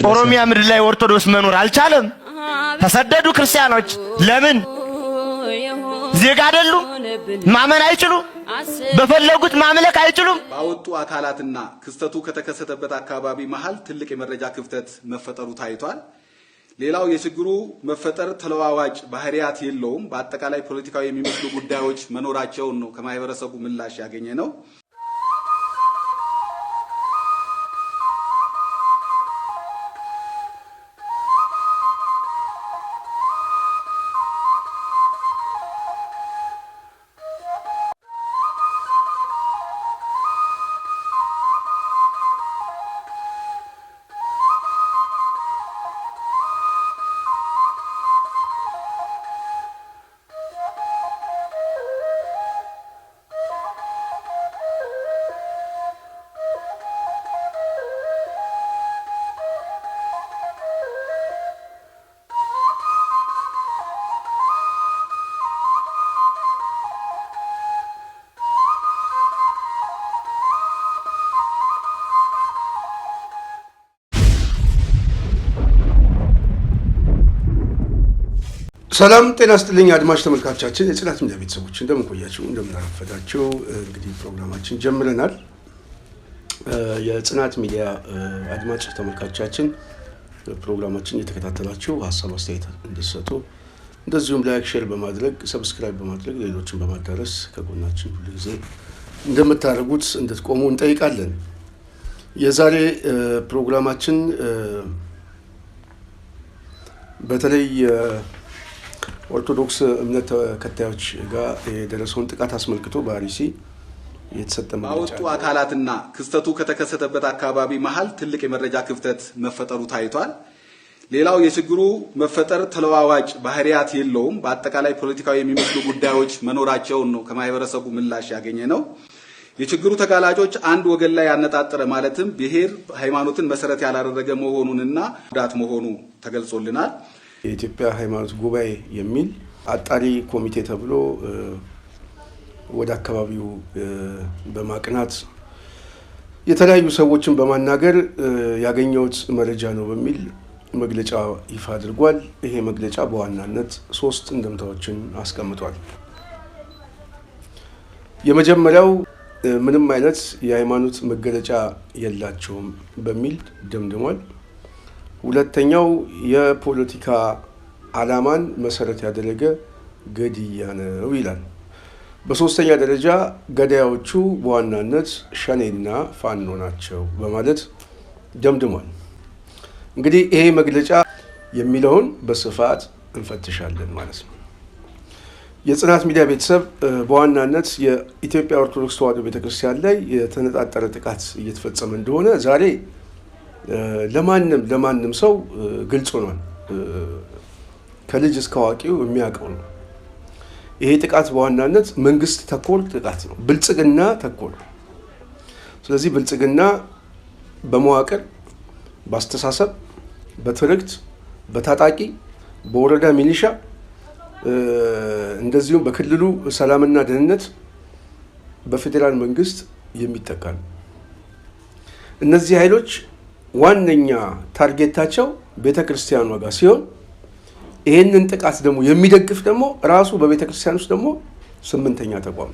ኦሮሚያ ምድር ላይ ኦርቶዶክስ መኖር አልቻለም። ተሰደዱ ክርስቲያኖች። ለምን? ዜጋ አይደሉ? ማመን አይችሉ? በፈለጉት ማምለክ አይችሉም። ባወጡ አካላትና ክስተቱ ከተከሰተበት አካባቢ መሃል ትልቅ የመረጃ ክፍተት መፈጠሩ ታይቷል። ሌላው የችግሩ መፈጠር ተለዋዋጭ ባህሪያት የለውም። በአጠቃላይ ፖለቲካዊ የሚመስሉ ጉዳዮች መኖራቸውን ነው ከማህበረሰቡ ምላሽ ያገኘ ነው። ሰላም ጤና ይስጥልኝ አድማጭ ተመልካቾቻችን፣ የጽናት ሚዲያ ቤተሰቦች እንደምን ቆያችሁ? እንደምን አረፈዳችሁ? እንግዲህ ፕሮግራማችን ጀምረናል። የጽናት ሚዲያ አድማጭ ተመልካቾቻችን ፕሮግራማችን እየተከታተላችሁ ሀሳብ አስተያየት እንድትሰጡ እንደዚሁም ላይክ፣ ሼር በማድረግ ሰብስክራይብ በማድረግ ሌሎችን በማዳረስ ከጎናችን ሁሉ ጊዜ እንደምታደርጉት እንድትቆሙ እንጠይቃለን። የዛሬ ፕሮግራማችን በተለይ ኦርቶዶክስ እምነት ተከታዮች ጋር የደረሰውን ጥቃት አስመልክቶ በአርሲ የተሰጠ መግለጫ ባወጡ አካላትና ክስተቱ ከተከሰተበት አካባቢ መሃል ትልቅ የመረጃ ክፍተት መፈጠሩ ታይቷል። ሌላው የችግሩ መፈጠር ተለዋዋጭ ባህሪያት የለውም። በአጠቃላይ ፖለቲካዊ የሚመስሉ ጉዳዮች መኖራቸውን ነው ከማህበረሰቡ ምላሽ ያገኘ ነው። የችግሩ ተጋላጮች አንድ ወገን ላይ ያነጣጠረ ማለትም ብሔር፣ ሃይማኖትን መሰረት ያላደረገ መሆኑንና ጉዳት መሆኑ ተገልጾልናል። የኢትዮጵያ ሃይማኖት ጉባኤ የሚል አጣሪ ኮሚቴ ተብሎ ወደ አካባቢው በማቅናት የተለያዩ ሰዎችን በማናገር ያገኘውት መረጃ ነው በሚል መግለጫ ይፋ አድርጓል። ይሄ መግለጫ በዋናነት 3 እንደምታዎችን አስቀምጧል። የመጀመሪያው ምንም አይነት የሃይማኖት መገለጫ የላቸውም በሚል ደምድሟል። ሁለተኛው የፖለቲካ ዓላማን መሰረት ያደረገ ግድያ ነው ይላል። በሶስተኛ ደረጃ ገዳዮቹ በዋናነት ሸኔና ፋኖ ናቸው በማለት ደምድሟል። እንግዲህ ይሄ መግለጫ የሚለውን በስፋት እንፈትሻለን ማለት ነው። የጽናት ሚዲያ ቤተሰብ በዋናነት የኢትዮጵያ ኦርቶዶክስ ተዋሕዶ ቤተክርስቲያን ላይ የተነጣጠረ ጥቃት እየተፈጸመ እንደሆነ ዛሬ ለማንም ሰው ግልጽ ሆኗል። ከልጅ እስከ አዋቂው የሚያውቀው ነው። ይሄ ጥቃት በዋናነት መንግስት ተኮር ጥቃት ነው፣ ብልጽግና ተኮር። ስለዚህ ብልጽግና በመዋቅር፣ በአስተሳሰብ፣ በትርክት፣ በታጣቂ፣ በወረዳ ሚሊሻ እንደዚሁም በክልሉ ሰላምና ደህንነት በፌዴራል መንግስት የሚጠቃ ነው። እነዚህ ኃይሎች ዋነኛ ታርጌታቸው ቤተክርስቲያኗ ጋር ሲሆን ይሄንን ጥቃት ደግሞ የሚደግፍ ደግሞ ራሱ በቤተክርስቲያን ውስጥ ደግሞ 8ኛ ተቋም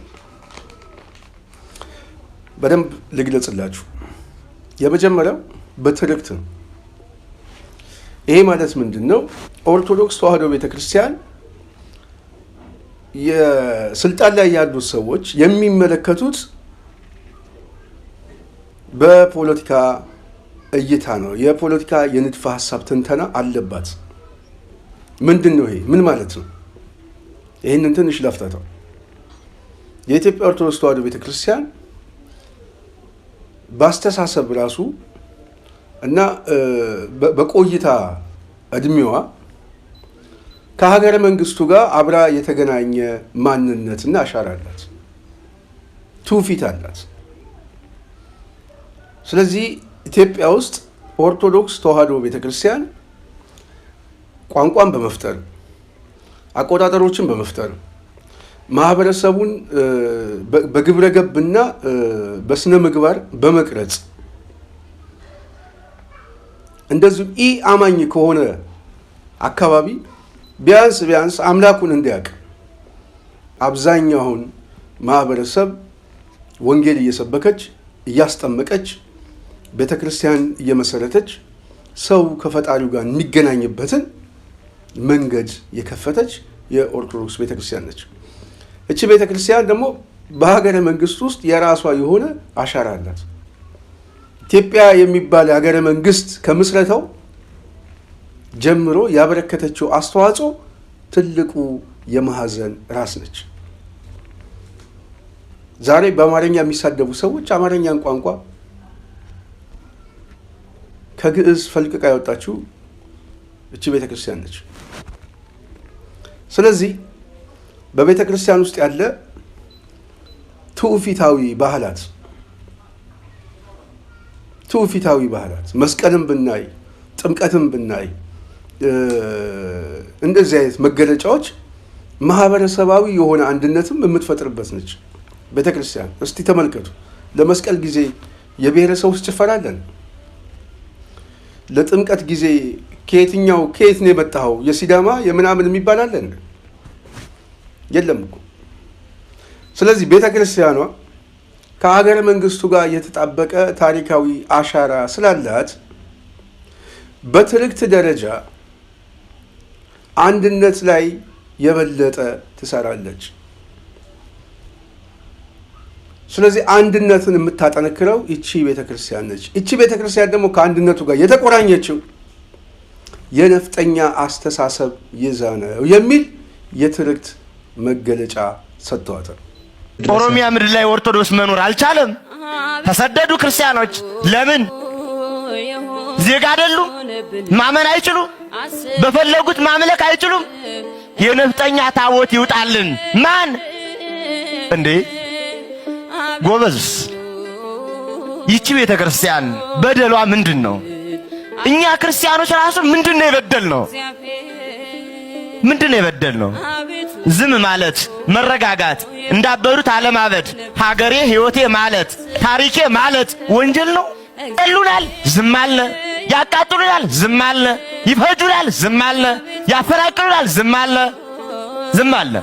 በደንብ ልግለጽላችሁ። የመጀመሪያው በትርክት ነው። ይሄ ማለት ምንድነው? ኦርቶዶክስ ተዋሕዶ ቤተክርስቲያን የስልጣን ላይ ያሉት ሰዎች የሚመለከቱት በፖለቲካ እይታ ነው። የፖለቲካ የንድፈ ሐሳብ ትንተና አለባት። ምንድነው ይሄ? ምን ማለት ነው? ይሄንን ትንሽ ለፍተተው የኢትዮጵያ ኦርቶዶክስ ተዋሕዶ ቤተክርስቲያን በአስተሳሰብ ራሱ እና በቆይታ እድሜዋ ከሀገረ መንግስቱ ጋር አብራ የተገናኘ ማንነትና አሻራ አላት፣ ትውፊት አላት። ስለዚህ ኢትዮጵያ ውስጥ ኦርቶዶክስ ተዋሕዶ ቤተክርስቲያን ቋንቋን በመፍጠር አቆጣጠሮችን በመፍጠር ማህበረሰቡን በግብረ ገብና በስነ ምግባር በመቅረጽ እንደዚሁ አማኝ ከሆነ አካባቢ ቢያንስ አምላኩን እንዲያውቅ አብዛኛውን ማህበረሰብ ወንጌል እየሰበከች እያስጠመቀች ቤተክርስቲያን እየመሰረተች ሰው ከፈጣሪው ጋር የሚገናኝበትን መንገድ የከፈተች የኦርቶዶክስ ቤተክርስቲያን ነች። እቺ ቤተክርስቲያን ደግሞ በሀገረ መንግስት ውስጥ የራሷ የሆነ አሻራ አላት። ኢትዮጵያ የሚባል ሀገረ መንግስት ከምስረታው ጀምሮ ያበረከተችው አስተዋጽኦ ትልቁ የማዕዘን ራስ ነች። ዛሬ በአማርኛ የሚሳደቡ ሰዎች አማርኛን ቋንቋ ከግዕዝ ፈልቅቃ ያወጣችው እቺ ቤተክርስቲያን ነች። ስለዚህ በቤተክርስቲያን ውስጥ ያለ ትውፊታዊ ባህላት መስቀልም ብናይ ጥምቀትም ብናይ እንደዚህ አይነት መገለጫዎች ማህበረሰባዊ የሆነ አንድነትም የምትፈጥርበት ነች ቤተክርስቲያን። እስቲ ተመልከቱ። ለመስቀል ጊዜ የብሔረሰቦች ጭፈራ አለን። ለጥምቀት ጊዜ ከየት ነው የመጣኸው የሲዳማ የምናምን የሚባል አለን? የለም እኮ። ስለዚህ ቤተክርስቲያኗ ከሀገረ መንግስቱ ጋር የተጣበቀ ታሪካዊ አሻራ ስላላት በትርክት ደረጃ አንድነት ላይ የበለጠ ትሰራለች። ስለዚህ አንድነትን የምታጠነክረው እቺ ቤተክርስቲያን ነች። እቺ ቤተክርስቲያን ደግሞ ከአንድነቱ ጋር የተቆራኘችው የነፍጠኛ አስተሳሰብ ይዛ ነው የሚል የትርክት መገለጫ ሰጥተዋታል። ኦሮሚያ ምድር ላይ ኦርቶዶክስ መኖር አልቻለም። ተሰደዱ ክርስቲያኖች። ለምን? ዜጋ አይደሉም? ማመን አይችሉም? በፈለጉት ማምለክ አይችሉም? የነፍጠኛ ታቦት ይውጣልን። ማን እንዴ? ጎበዝ፣ ይቺ ቤተ ክርስቲያን በደሏ ምንድን ነው? እኛ ክርስቲያኖች ራሱ ምንድን ነው የበደልነው? ዝም ማለት፣ መረጋጋት፣ እንዳበሩት አለማበድ፣ ሀገሬ ሕይወቴ ማለት፣ ታሪኬ ማለት ወንጀል ነው። ይሉናል፣ ዝም አለ። ያቃጥሉናል፣ ዝም አለ። ይፈጁናል፣ ዝም አለ። ያፈናቅሉናል፣ ዝም አለ።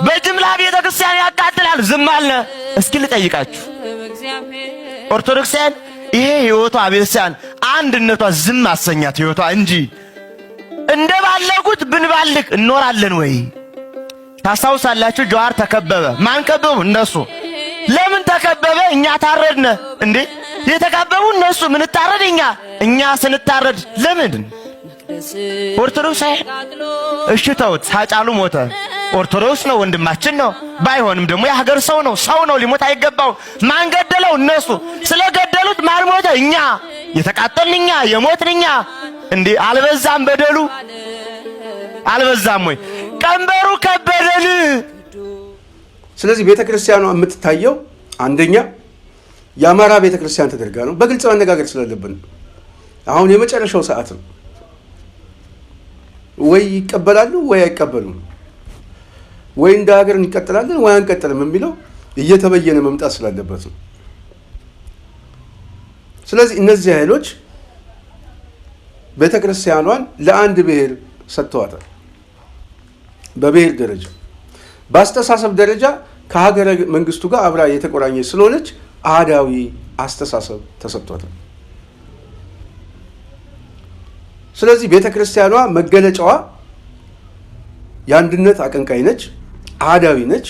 በጅምላ ቤተ ክርስቲያን ያቃጥላል፣ ዝም አለ። እስኪ ልጠይቃችሁ ኦርቶዶክሳውያን፣ ይሄ ሕይወቷ ቤተክርስቲያን አንድነቷ ዝም አሰኛት ሕይወቷ እንጂ እንደባለጉት ብንባልግ እኖራለን ወይ? ታስታውሳላችሁ? ጀዋር ተከበበ። ማን ከበቡ? እነሱ። ለምን ተከበበ? እኛ ታረድነ እንዴ? የተከበቡ እነሱ፣ ምን ታረድ? እኛ ስንታረድ ለምን? ኦርቶዶክስ እሺ ተውት። ሃጫሉ ሞተ። ኦርቶዶክስ ነው፣ ወንድማችን ነው። ባይሆንም ደግሞ የሀገር ሰው ነው፣ ሊሞት አይገባው። ማን ገደለው? እነሱ። ስለገደሉት ማን ሞተ? እኛ። የተቃጠልን እኛ፣ የሞትን እኛ። እንዴ አልበዛም? በደሉ አልበዛም ወይ? ቀንበሩ ከበደን። ስለዚህ ቤተክርስቲያኗ የምትታየው አንደኛ የአማራ ቤተክርስቲያን ተደርጋ ነው። በግልጽ መነጋገር ስላለብን አሁን የመጨረሻው ሰዓት ነው። ወይ ይቀበላሉ ወይ አይቀበሉም፣ ወይ እንደ ሀገር እንቀጥላለን ወይ አንቀጥልም የሚለው እየተበየነ መምጣት ስላለበት ነው። ስለዚህ እነዚህ ኃይሎች ቤተክርስቲያኗን ለአንድ ብሔር ሰጥተዋታል። በብሔር ደረጃ፣ በአስተሳሰብ ደረጃ ከሀገረ መንግስቱ ጋር አብራ የተቆራኘች ስለሆነች አህዳዊ አስተሳሰብ ተሰጥቷታል። ስለዚህ ቤተክርስቲያኗ መገለጫዋ የአንድነት አቀንቃኝ ነች፣ አህዳዊ ነች።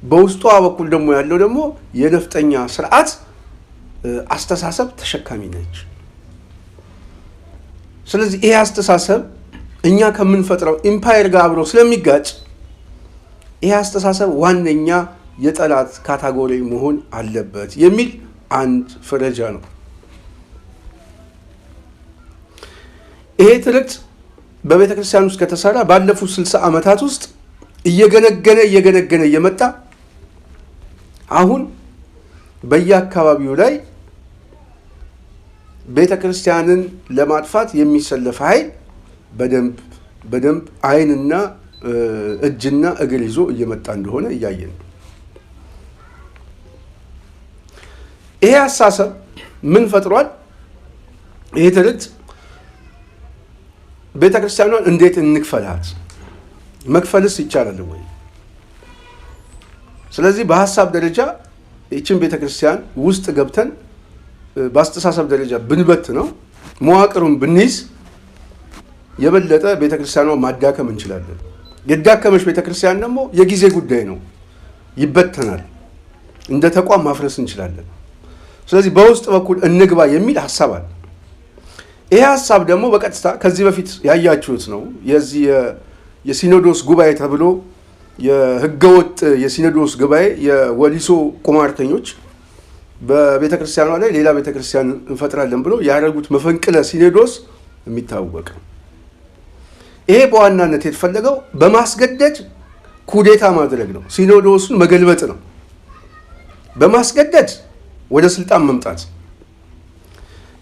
በውስጧ በኩል ደግሞ ያለው ደግሞ የነፍጠኛ ስርዓት አስተሳሰብ ተሸካሚ ነች። ስለዚህ ይሄ አስተሳሰብ እኛ ከምንፈጥረው ኢምፓየር ጋር አብሮ ስለሚጋጭ ይሄ አስተሳሰብ ዋነኛ የጠላት ካታጎሪ መሆን አለበት የሚል አንድ ፍረጃ ነው። ይሄ ትርክት በቤተ ክርስቲያን ውስጥ ከተሰራ ባለፉት 60 ዓመታት ውስጥ እየገነገነ እየመጣ አሁን በየአካባቢው ላይ ቤተ ክርስቲያንን ለማጥፋት የሚሰለፍ ኃይል በደንብ ዓይንና እጅና እግር ይዞ እየመጣ እንደሆነ እያየን ነው። ይሄ አሳሰብ ምን ፈጥሯል? ይሄ ትርክት ቤተክርስቲያኗን እንዴት እንክፈላት? መክፈልስ ይቻላል ወይ? ስለዚህ በሐሳብ ደረጃ ይህችን ቤተክርስቲያን ውስጥ ገብተን በአስተሳሰብ ደረጃ ብንበት ነው መዋቅሩን ብንይዝ የበለጠ ቤተክርስቲያኗን ማዳከም እንችላለን። የዳከመች ቤተክርስቲያን ደግሞ የጊዜ ጉዳይ ነው፣ ይበተናል። እንደ ተቋም ማፍረስ እንችላለን። ስለዚህ በውስጥ በኩል እንግባ የሚል ሐሳብ አለ። ይሄ ሐሳብ ደግሞ በቀጥታ ከዚህ በፊት ያያችሁት ነው። የዚህ የሲኖዶስ ጉባኤ ተብሎ የህገወጥ የሲኖዶስ ጉባኤ የወሊሶ ቁማርተኞች በቤተክርስቲያኗ ላይ ሌላ ቤተክርስቲያን እንፈጥራለን ብሎ ያደረጉት መፈንቅለ ሲኖዶስ የሚታወቅ ነው። ይሄ በዋናነት የተፈለገው በማስገደድ ኩዴታ ማድረግ ነው። ሲኖዶሱን መገልበጥ ነው። በማስገደድ ወደ ስልጣን መምጣት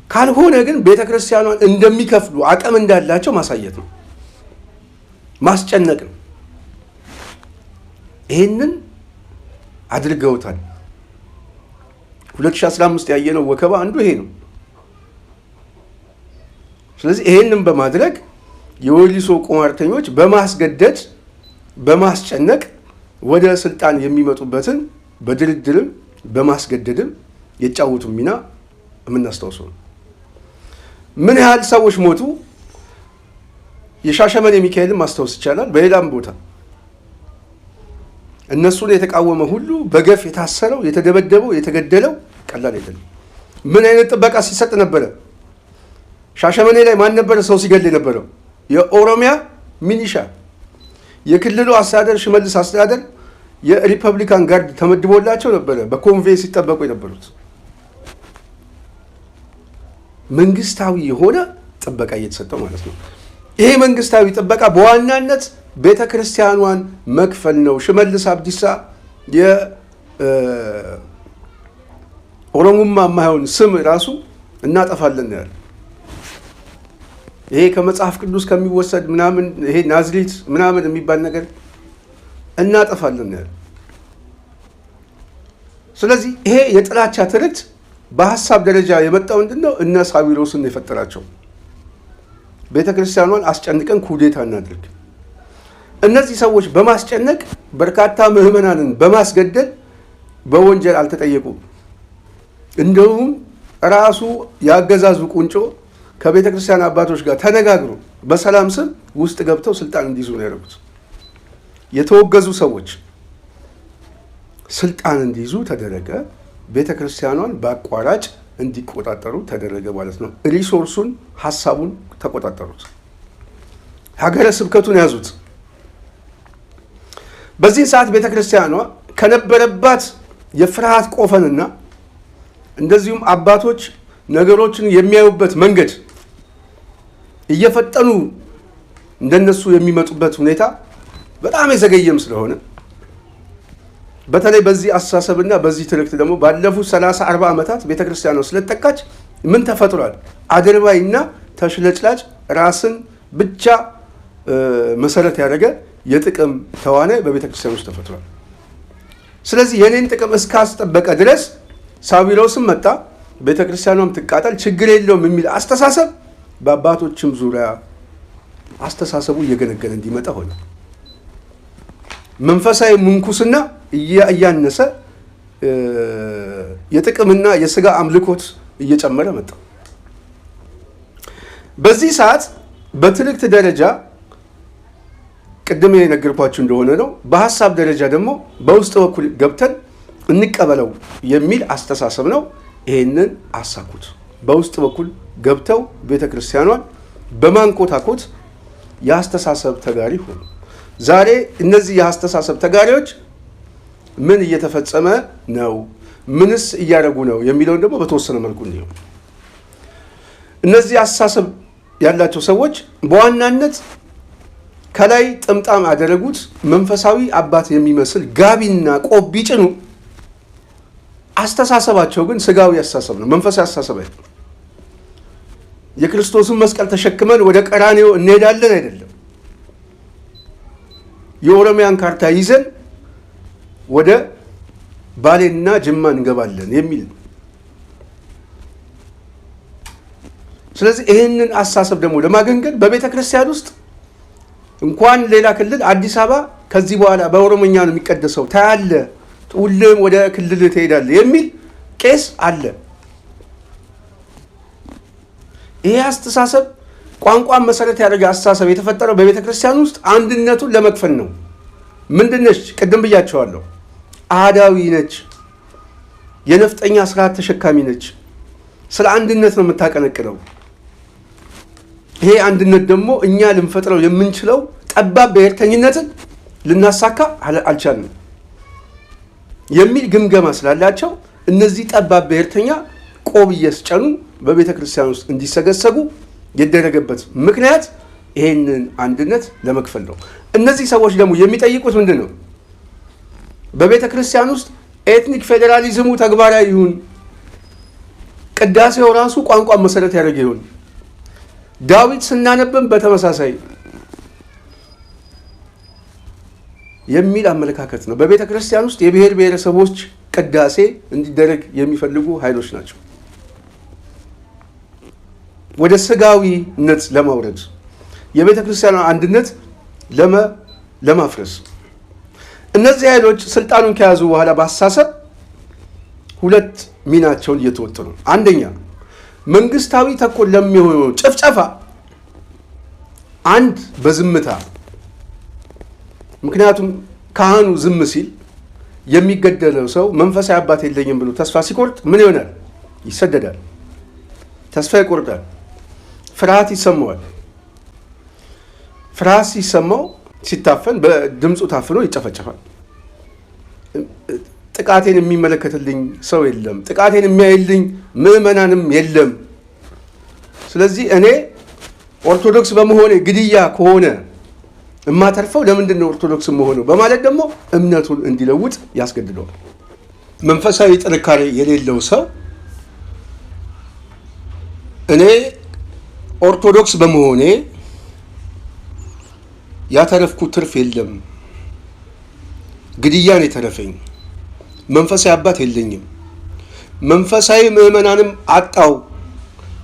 ካልሆነ ግን ቤተክርስቲያኗን እንደሚከፍሉ አቅም እንዳላቸው ማሳየት ነው፣ ማስጨነቅ ነው። ይሄንን አድርገውታል። 2015 ያየነው ወከባ አንዱ ይሄ ነው። ስለዚህ ይሄንን በማድረግ የወሊሶ ቁማርተኞች በማስገደድ በማስጨነቅ ወደ ስልጣን የሚመጡበትን በድርድርም በማስገደድም የጫወቱ ሚና የምናስታውሰው ነው። ምን ያህል ሰዎች ሞቱ? የሻሸመኔ ሚካኤልን ማስታወስ ይቻላል። በሌላም ቦታ እነሱን የተቃወመ ሁሉ በገፍ የታሰረው፣ የተደበደበው፣ የተገደለው ቀላል አይደለም። ምን አይነት ጥበቃ ሲሰጥ ነበረ? ሻሸመኔ ላይ ማን ነበረ ሰው ሲገል የነበረው? የኦሮሚያ ሚኒሻ፣ የክልሉ አስተዳደር ሽመልስ አስተዳደር የሪፐብሊካን ጋርድ ተመድቦላቸው ነበረ በኮንቬይ ሲጠበቁ የነበሩት። መንግስታዊ የሆነ ጥበቃ እየተሰጠው ማለት ነው። ይሄ መንግስታዊ ጥበቃ በዋናነት ቤተ ክርስቲያኗን መክፈል ነው። ሽመልስ አብዲሳ የኦሮሞማ የማይሆን ስም ራሱ እናጠፋለን ያለ ይሄ ከመጽሐፍ ቅዱስ ከሚወሰድ ምናምን ይሄ ናዝሬት ምናምን የሚባል ነገር እናጠፋለን ያለ። ስለዚህ ይሄ የጥላቻ ትርክት በሐሳብ ደረጃ የመጣው ምንድነው? እነ ሳዊሮስን የፈጠራቸው ቤተ ክርስቲያኗን አስጨንቀን ኩዴታ እናድርግ። እነዚህ ሰዎች በማስጨነቅ በርካታ ምዕመናንን በማስገደል በወንጀል አልተጠየቁም። እንደውም ራሱ ያገዛዙ ቁንጮ ከቤተ ክርስቲያን አባቶች ጋር ተነጋግሮ በሰላም ስም ውስጥ ገብተው ስልጣን እንዲይዙ ነው ያደረጉት። የተወገዙ ሰዎች ስልጣን እንዲይዙ ተደረገ። ቤተ ክርስቲያኗን በአቋራጭ እንዲቆጣጠሩ ተደረገ ማለት ነው። ሪሶርሱን፣ ሀሳቡን ተቆጣጠሩት። ሀገረ ስብከቱን ያዙት። በዚህ ሰዓት ቤተ ክርስቲያኗ ከነበረባት የፍርሃት ቆፈንና እንደዚሁም አባቶች ነገሮችን የሚያዩበት መንገድ እየፈጠኑ እንደነሱ የሚመጡበት ሁኔታ በጣም የዘገየም ስለሆነ በተለይ በዚህ አስተሳሰብና በዚህ ትርክት ደግሞ ባለፉት 30-40 ዓመታት ቤተክርስቲያኗ ስለተጠቃች ምን ተፈጥሯል? አድርባይና ተሽለጭላጭ ራስን ብቻ መሰረት ያደረገ የጥቅም ተዋናይ በቤተክርስቲያን ውስጥ ተፈጥሯል። ስለዚህ የኔን ጥቅም እስካስጠበቀ ድረስ ሳዊሮስም መጣ፣ ቤተክርስቲያኗም ትቃጠል፣ ችግር የለውም የሚል አስተሳሰብ በአባቶችም ዙሪያ አስተሳሰቡ እየገነገነ እንዲመጣ ሆነ። መንፈሳዊ ምንኩስና እያነሰ የጥቅምና የስጋ አምልኮት እየጨመረ መጣ። በዚህ ሰዓት በትርክት ደረጃ ቅድም የነገርኳችሁ እንደሆነ ነው። በሐሳብ ደረጃ ደግሞ በውስጥ በኩል ገብተን እንቀበለው የሚል አስተሳሰብ ነው። ይሄንን አሳኩት። በውስጥ በኩል ገብተው ቤተክርስቲያኗን በማንኮታኮት የአስተሳሰብ ተጋሪ ሆኑ። ዛሬ እነዚህ የአስተሳሰብ ተጋሪዎች ምን እየተፈጸመ ነው፣ ምንስ እያደረጉ ነው የሚለውን ደግሞ በተወሰነ መልኩ እንየው። እነዚህ አስተሳሰብ ያላቸው ሰዎች በዋናነት ከላይ ጥምጣም ያደረጉት መንፈሳዊ አባት የሚመስል ጋቢና ቆብ ቢጭኑ አስተሳሰባቸው ግን ስጋዊ አስተሳሰብ ነው፣ መንፈሳዊ አስተሳሰብ አይደለም። የክርስቶስን መስቀል ተሸክመን ወደ ቀራንዮ እንሄዳለን አይደለም። የኦሮሚያን ካርታ ይዘን ወደ ባሌና ጅማ እንገባለን የሚል። ስለዚህ ይህንን አስተሳሰብ ደግሞ ለማገንገን በቤተ ክርስቲያን ውስጥ እንኳን ሌላ ክልል አዲስ አበባ ከዚህ በኋላ በኦሮሞኛ ነው የሚቀደሰው ታያለ ሁሉም ወደ ክልል ትሄዳለ የሚል ቄስ አለ። ይሄ አስተሳሰብ ቋንቋን መሰረት ያደረገ አስተሳሰብ የተፈጠረው በቤተ ክርስቲያን ውስጥ አንድነቱን ለመክፈል ነው። ምንድነች? ቅድም ብያቸዋለሁ። አህዳዊ ነች። የነፍጠኛ ስርዓት ተሸካሚ ነች። ስለ አንድነት ነው የምታቀነቅነው። ይሄ አንድነት ደግሞ እኛ ልንፈጥረው የምንችለው ጠባብ ብሔርተኝነትን ልናሳካ አልቻልንም የሚል ግምገማ ስላላቸው እነዚህ ጠባብ ብሔርተኛ ቆብ እየስጨኑ በቤተ ክርስቲያን ውስጥ እንዲሰገሰጉ የደረገበት ምክንያት ይሄንን አንድነት ለመክፈል ነው። እነዚህ ሰዎች ደግሞ የሚጠይቁት ምንድን ነው? በቤተ ክርስቲያን ውስጥ ኤትኒክ ፌዴራሊዝሙ ተግባራዊ ይሁን፣ ቅዳሴው ራሱ ቋንቋን መሰረት ያደረገ ይሁን፣ ዳዊት ስናነብም በተመሳሳይ የሚል አመለካከት ነው። በቤተ ክርስቲያን ውስጥ የብሔር ብሔረሰቦች ቅዳሴ እንዲደረግ የሚፈልጉ ኃይሎች ናቸው። ወደ ስጋዊነት ለማውረድ የቤተ ክርስቲያን አንድነት ለማፍረስ እነዚህ ኃይሎች ስልጣኑን ከያዙ በኋላ በአስተሳሰብ ሁለት ሚናቸውን እየተወጡ ነው። አንደኛ መንግስታዊ ተኮር ለሚሆነው ጭፍጨፋ አንድ በዝምታ ምክንያቱም ካህኑ ዝም ሲል የሚገደለው ሰው መንፈሳዊ አባት የለኝም ብሎ ተስፋ ሲቆርጥ ምን ይሆናል? ይሰደዳል። ተስፋ ይቆርጣል። ፍርሃት ይሰማዋል። ፍርሃት ሲሰማው ሲታፈን በድምፁ ታፍኖ ይጨፈጨፋል። ጥቃቴን የሚመለከትልኝ ሰው የለም፣ ጥቃቴን የሚያይልኝ ምዕመናንም የለም። ስለዚህ እኔ ኦርቶዶክስ በመሆኔ ግድያ ከሆነ የማተርፈው ለምንድን ነው ኦርቶዶክስ መሆኑ በማለት ደግሞ እምነቱን እንዲለውጥ ያስገድደዋል። መንፈሳዊ ጥንካሬ የሌለው ሰው እኔ ኦርቶዶክስ በመሆኔ ያተረፍኩት ትርፍ የለም፣ ግድያን የተረፈኝ መንፈሳዊ አባት የለኝም፣ መንፈሳዊ ምዕመናንም አጣው፣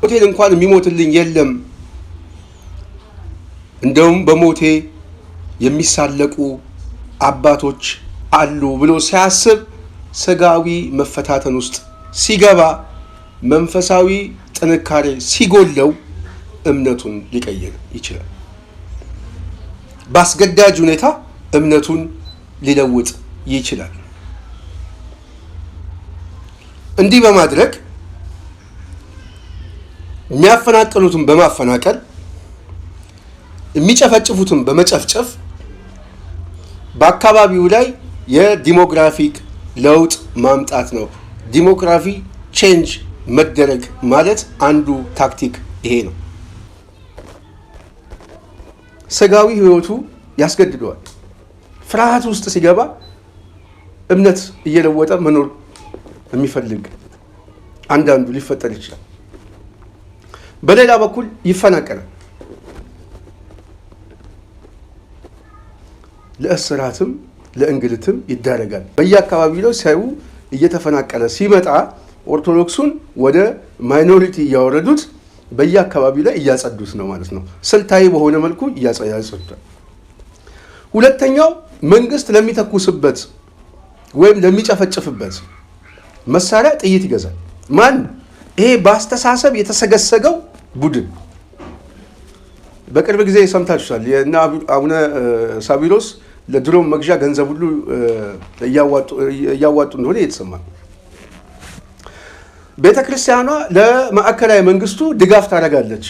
ሆቴል እንኳን የሚሞትልኝ የለም፣ እንደውም በሞቴ የሚሳለቁ አባቶች አሉ ብሎ ሲያስብ ስጋዊ መፈታተን ውስጥ ሲገባ መንፈሳዊ ጥንካሬ ሲጎለው እምነቱን ሊቀይር ይችላል። በአስገዳጅ ሁኔታ እምነቱን ሊለውጥ ይችላል። እንዲህ በማድረግ የሚያፈናቅሉትን በማፈናቀል የሚጨፈጭፉትን በመጨፍጨፍ በአካባቢው ላይ የዲሞግራፊክ ለውጥ ማምጣት ነው። ዲሞግራፊ ቼንጅ መደረግ ማለት አንዱ ታክቲክ ይሄ ነው። ስጋዊ ህይወቱ ያስገድደዋል። ፍርሃት ውስጥ ሲገባ እምነት እየለወጠ መኖር የሚፈልግ አንዳንዱ ሊፈጠር ይችላል። በሌላ በኩል ይፈናቀላል። ለእስራትም ለእንግልትም ይዳረጋል። በየአካባቢው ላይ ሲያዩ እየተፈናቀለ ሲመጣ ኦርቶዶክሱን ወደ ማይኖሪቲ እያወረዱት በየአካባቢው ላይ እያጸዱት ነው ማለት ነው። ስልታዊ በሆነ መልኩ እያጸዱታል። ሁለተኛው መንግስት ለሚተኩስበት ወይም ለሚጨፈጭፍበት መሳሪያ ጥይት ይገዛል። ማን? ይሄ በአስተሳሰብ የተሰገሰገው ቡድን። በቅርብ ጊዜ ሰምታችኋል። የእነ አቡነ ሳዊሮስ ለድሮም መግዣ ገንዘብ ሁሉ እያዋጡ እንደሆነ እየተሰማ ነው። ቤተ ክርስቲያኗ ለማዕከላዊ መንግስቱ ድጋፍ ታደርጋለች።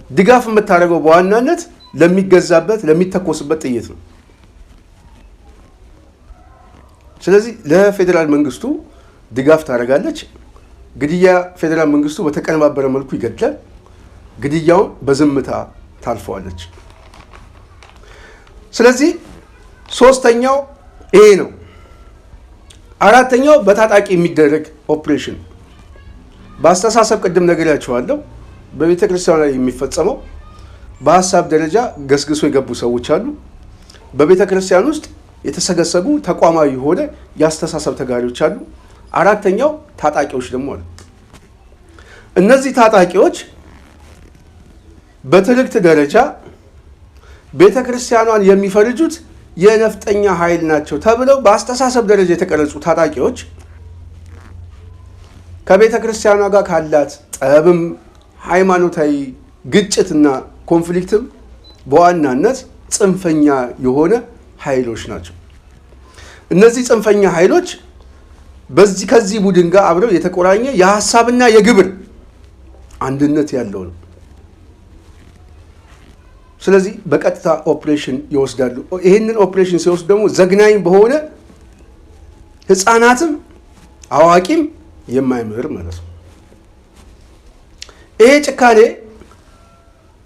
ድጋፍ የምታደርገው በዋናነት ለሚገዛበት ለሚተኮስበት ጥይት ነው። ስለዚህ ለፌዴራል መንግስቱ ድጋፍ ታደርጋለች። ግድያ ፌዴራል መንግስቱ በተቀነባበረ መልኩ ይገድላል። ግድያውን በዝምታ ታልፈዋለች። ስለዚህ ሶስተኛው ይሄ ነው። አራተኛው በታጣቂ የሚደረግ ኦፕሬሽን በአስተሳሰብ ቅድም ነግሬያቸዋለሁ። በቤተ ክርስቲያን ላይ የሚፈጸመው በሀሳብ ደረጃ ገስግሶ የገቡ ሰዎች አሉ። በቤተ ክርስቲያን ውስጥ የተሰገሰጉ ተቋማዊ የሆነ የአስተሳሰብ ተጋሪዎች አሉ። አራተኛው ታጣቂዎች ደግሞ አሉ። እነዚህ ታጣቂዎች በትርክት ደረጃ ቤተክርስቲያኗን የሚፈርጁት የነፍጠኛ ኃይል ናቸው ተብለው በአስተሳሰብ ደረጃ የተቀረጹ ታጣቂዎች ከቤተክርስቲያኗ ጋር ካላት ጠብም ሃይማኖታዊ ግጭትና ኮንፍሊክትም በዋናነት ጽንፈኛ የሆነ ኃይሎች ናቸው። እነዚህ ጽንፈኛ ኃይሎች ከዚህ ቡድን ጋር አብረው የተቆራኘ የሐሳብና የግብር አንድነት ያለው ነው። ስለዚህ በቀጥታ ኦፕሬሽን ይወስዳሉ። ይህንን ኦፕሬሽን ሲወስድ ደግሞ ዘግናኝ በሆነ ህፃናትም አዋቂም የማይምር ማለት ነው። ይሄ ጭካኔ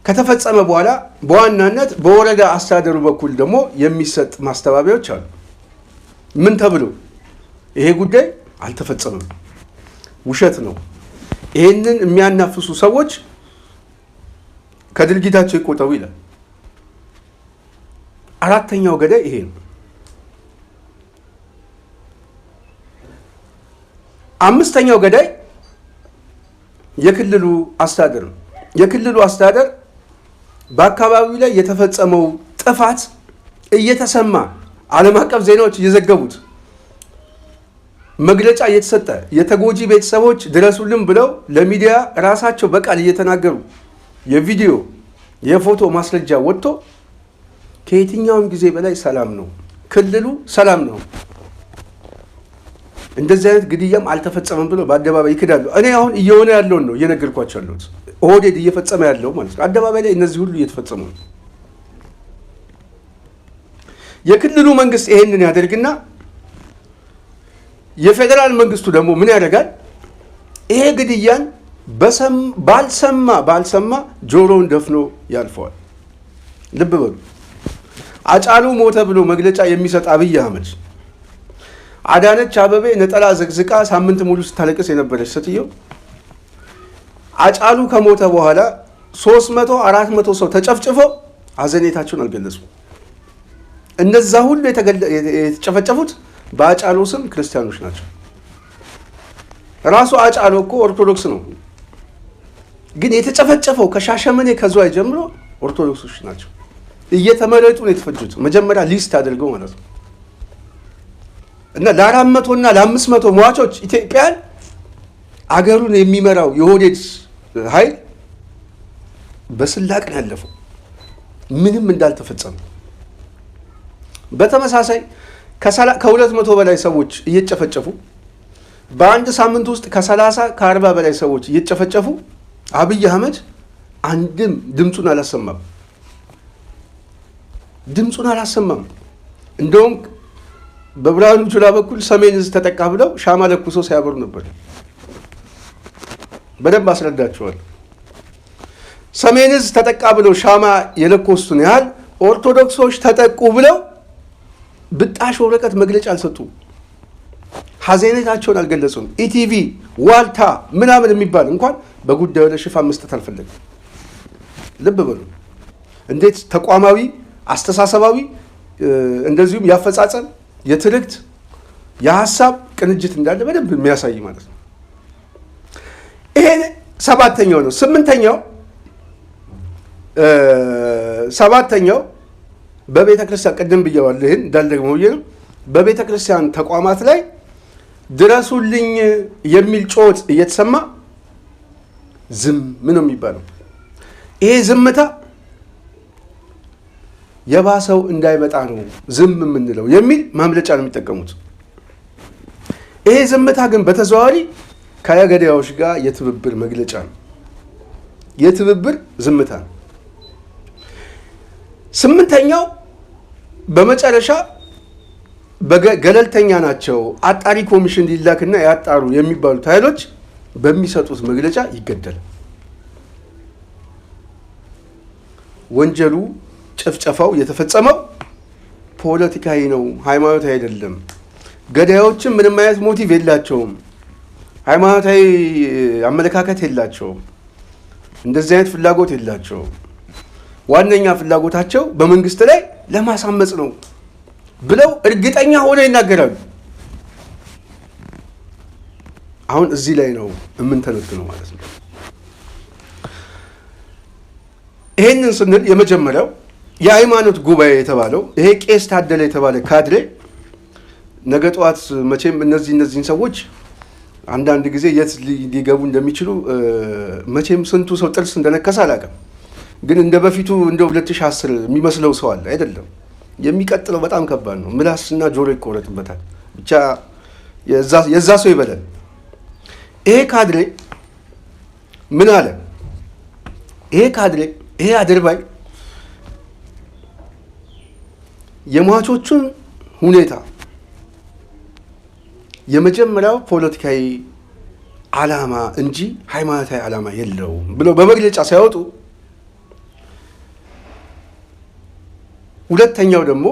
ከተፈጸመ በኋላ በዋናነት በወረዳ አስተዳደሩ በኩል ደግሞ የሚሰጥ ማስተባበያዎች አሉ። ምን ተብሎ ይሄ ጉዳይ አልተፈጸመም፣ ውሸት ነው፣ ይሄንን የሚያናፍሱ ሰዎች ከድርጊታቸው ይቆጠቡ ይላል። አራተኛው ገዳይ ይሄ ነው። አምስተኛው ገዳይ የክልሉ አስተዳደር ነው። የክልሉ አስተዳደር በአካባቢው ላይ የተፈጸመው ጥፋት እየተሰማ ዓለም አቀፍ ዜናዎች እየዘገቡት መግለጫ እየተሰጠ የተጎጂ ቤተሰቦች ድረሱልን ብለው ለሚዲያ ራሳቸው በቃል እየተናገሩ የቪዲዮ የፎቶ ማስረጃ ወጥቶ ከየትኛውም ጊዜ በላይ ሰላም ነው፣ ክልሉ ሰላም ነው፣ እንደዚህ አይነት ግድያም አልተፈጸመም ብሎ በአደባባይ ይክዳሉ። እኔ አሁን እየሆነ ያለውን ነው እየነገርኳቸው ያለሁት። ኦህዴድ እየፈጸመ ያለው ማለት ነው። አደባባይ ላይ እነዚህ ሁሉ እየተፈጸሙ ነው። የክልሉ መንግስት ይሄንን ያደርግና የፌዴራል መንግስቱ ደግሞ ምን ያደርጋል? ይሄ ግድያን ባልሰማ ጆሮውን ደፍኖ ያልፈዋል። ልብ በሉ። አጫሉ ሞተ ብሎ መግለጫ የሚሰጥ አብይ አህመድ፣ አዳነች አበቤ ነጠላ ዘግዝቃ ሳምንት ሙሉ ስታለቅስ የነበረች ሴትዮ አጫሉ ከሞተ በኋላ 300-400 ሰው ተጨፍጭፎ ሀዘኔታቸውን አልገለጹም። እነዛ ሁሉ የተጨፈጨፉት በአጫሉ ስም ክርስቲያኖች ናቸው። ራሱ አጫሉ እኮ ኦርቶዶክስ ነው፣ ግን የተጨፈጨፈው ከሻሸመኔ ከዝዋይ ጀምሮ ኦርቶዶክሶች ናቸው። እየተመረጡ ነው የተፈጁት። መጀመሪያ ሊስት አድርገው ማለት ነው። እና ለ400 እና ለ500 ሟቾች ኢትዮጵያን አገሩን የሚመራው የኦህዴድ ኃይል በስላቅ ነው ያለፈው፣ ምንም እንዳልተፈጸመ። በተመሳሳይ ከ200 በላይ ሰዎች እየጨፈጨፉ በአንድ ሳምንት ውስጥ ከ30-40 በላይ ሰዎች እየጨፈጨፉ አብይ አህመድ አንድም ድምፁን አላሰማም። እንደውም በብርሃኑ ጁላ በኩል ሰሜን ዕዝ ተጠቃ ብለው ሻማ ለኩሶ ሲያበሩ ነበር። በደንብ አስረዳቸዋል። ሰሜን ዕዝ ተጠቃ ብለው ሻማ የለኮሱትን ያህል ኦርቶዶክሶች ተጠቁ ብለው ብጣሽ ወረቀት መግለጫ አልሰጡም። ሀዘኔታቸውን አልገለጹም። ኢቲቪ ዋልታ ምናምን የሚባል እንኳን በጉዳዩ ላይ ሽፋን መስጠት አልፈለግም። ልብ በሉ እንዴት ተቋማዊ አስተሳሰባዊ እንደዚሁም ያፈጻጸም የትርክት የሀሳብ ቅንጅት እንዳለ በደንብ የሚያሳይ ማለት ነው። ይሄ ሰባተኛው ነው። ሰባተኛው በቤተ ክርስቲያን ቅድም ብየዋለሁ። ይህን እንዳልደግሞ ብዬ ነው። በቤተ ክርስቲያን ተቋማት ላይ ድረሱልኝ የሚል ጮት እየተሰማ ዝም ነው የሚባለው። ይሄ ዝምታ የባሰው እንዳይመጣ ነው ዝም የምንለው የሚል ማምለጫ ነው የሚጠቀሙት። ይሄ ዝምታ ግን በተዘዋዋሪ ከገዳዮች ጋር የትብብር መግለጫ ነው፣ የትብብር ዝምታ ነው። ስምንተኛው በመጨረሻ ገለልተኛ ናቸው አጣሪ ኮሚሽን ሊላክና ያጣሩ የሚባሉት ኃይሎች በሚሰጡት መግለጫ ይገደላል። ወንጀሉ ጭፍጨፋው የተፈጸመው ፖለቲካዊ ነው፣ ሃይማኖታዊ አይደለም። ገዳዮችም ምንም አይነት ሞቲቭ የላቸውም፣ ሃይማኖታዊ አመለካከት የላቸውም፣ እንደዚህ አይነት ፍላጎት የላቸውም። ዋነኛ ፍላጎታቸው በመንግስት ላይ ለማሳመጽ ነው ብለው እርግጠኛ ሆነው ይናገራሉ። አሁን እዚህ ላይ ነው የምንተነትነው ማለት ነው። ይሄንን ስንል የመጀመሪያው የሃይማኖት ጉባኤ የተባለው ይሄ ቄስ ታደለ የተባለ ካድሬ ነገ ጧት መቼም እነዚህን ሰዎች አንዳንድ ጊዜ የት ሊገቡ እንደሚችሉ መቼም ስንቱ ሰው ጥርስ እንደነከሰ አላውቅም። ግን እንደ በፊቱ እንደ 2010 የሚመስለው ሰው አለ አይደለም። የሚቀጥለው በጣም ከባድ ነው። ምላስና ጆሮ ይቆረጥበታል። ብቻ የዛ ሰው ይበላል። ይሄ ካድሬ ምን አለ? ይሄ አድርባይ የሟቾቹን ሁኔታ የመጀመሪያው ፖለቲካዊ ዓላማ እንጂ ሃይማኖታዊ ዓላማ የለውም ብለው በመግለጫ ሲያወጡ፣ ሁለተኛው ደግሞ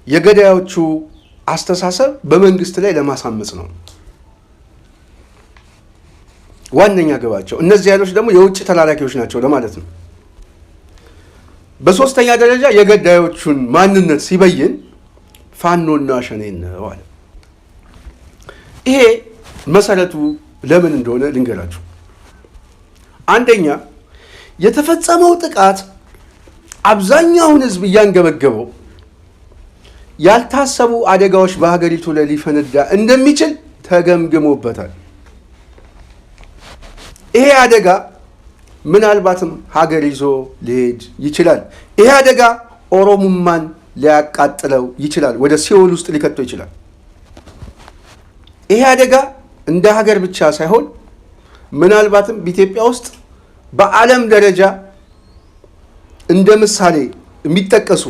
የገዳዮቹ አስተሳሰብ በመንግስት ላይ ለማሳመጽ ነው ዋነኛ ግባቸው። እነዚህ ኃይሎች ደግሞ የውጭ ተላላኪዎች ናቸው ለማለት ነው። በሶስተኛ ደረጃ የገዳዮቹን ማንነት ሲበይን ፋኖና ሸኔ ነው አለ። ይሄ መሰረቱ ለምን እንደሆነ ልንገራችሁ። አንደኛ የተፈጸመው ጥቃት አብዛኛውን ህዝብ እያንገበገበው ያልታሰቡ አደጋዎች በሀገሪቱ ላይ ሊፈነዳ እንደሚችል ተገምግሞበታል። ይሄ አደጋ ምናልባትም ሀገር ይዞ ሊሄድ ይችላል። ይሄ አደጋ ኦሮሙማን ሊያቃጥለው ይችላል፣ ወደ ሲኦል ውስጥ ሊከተው ይችላል። ይሄ አደጋ እንደ ሀገር ብቻ ሳይሆን ምናልባትም በኢትዮጵያ ውስጥ በዓለም ደረጃ እንደ ምሳሌ የሚጠቀሱ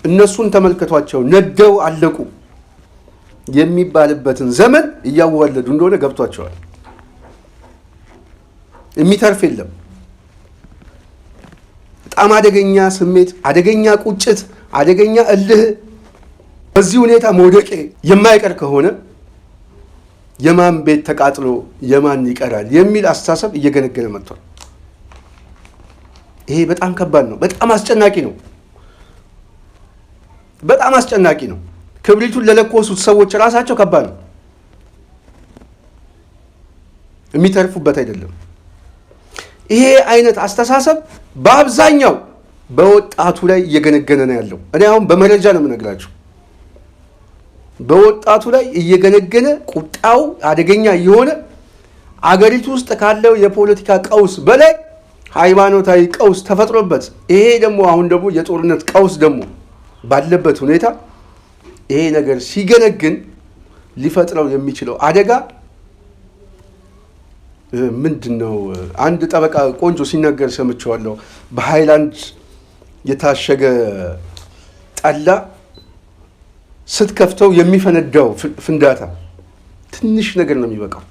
እነሱን ተመልከቷቸው ነደው አለቁ የሚባልበትን ዘመን እያዋለዱ እንደሆነ ገብቷቸዋል። የሚተርፍ የለም። በጣም አደገኛ ስሜት፣ አደገኛ ቁጭት፣ አደገኛ እልህ በዚህ ሁኔታ መውደቄ የማይቀር ከሆነ የማን ቤት ተቃጥሎ የማን ይቀራል የሚል አስተሳሰብ እየገነገነ መጥቷል። ይሄ በጣም ከባድ ነው። በጣም አስጨናቂ ነው። በጣም አስጨናቂ ነው። ክብሪቱን ለለኮሱት ሰዎች ራሳቸው ከባድ ነው። የሚተርፉበት አይደለም። ይሄ አይነት አስተሳሰብ በአብዛኛው በወጣቱ ላይ እየገነገነ ነው ያለው። እኔ አሁን በመረጃ ነው የምነግራችሁ። በወጣቱ ላይ እየገነገነ ቁጣው አደገኛ የሆነ አገሪቱ ውስጥ ካለው የፖለቲካ ቀውስ በላይ ሃይማኖታዊ ቀውስ ተፈጥሮበት፣ ይሄ ደግሞ አሁን ደግሞ የጦርነት ቀውስ ደግሞ ባለበት ሁኔታ ይሄ ነገር ሲገነግን ሊፈጥረው የሚችለው አደጋ ምንድን ነው? አንድ ጠበቃ ቆንጆ ሲናገር ሰምቼዋለሁ። በሃይላንድ የታሸገ ጠላ ስትከፍተው የሚፈነዳው ፍንዳታ ትንሽ ነገር ነው የሚበቃው።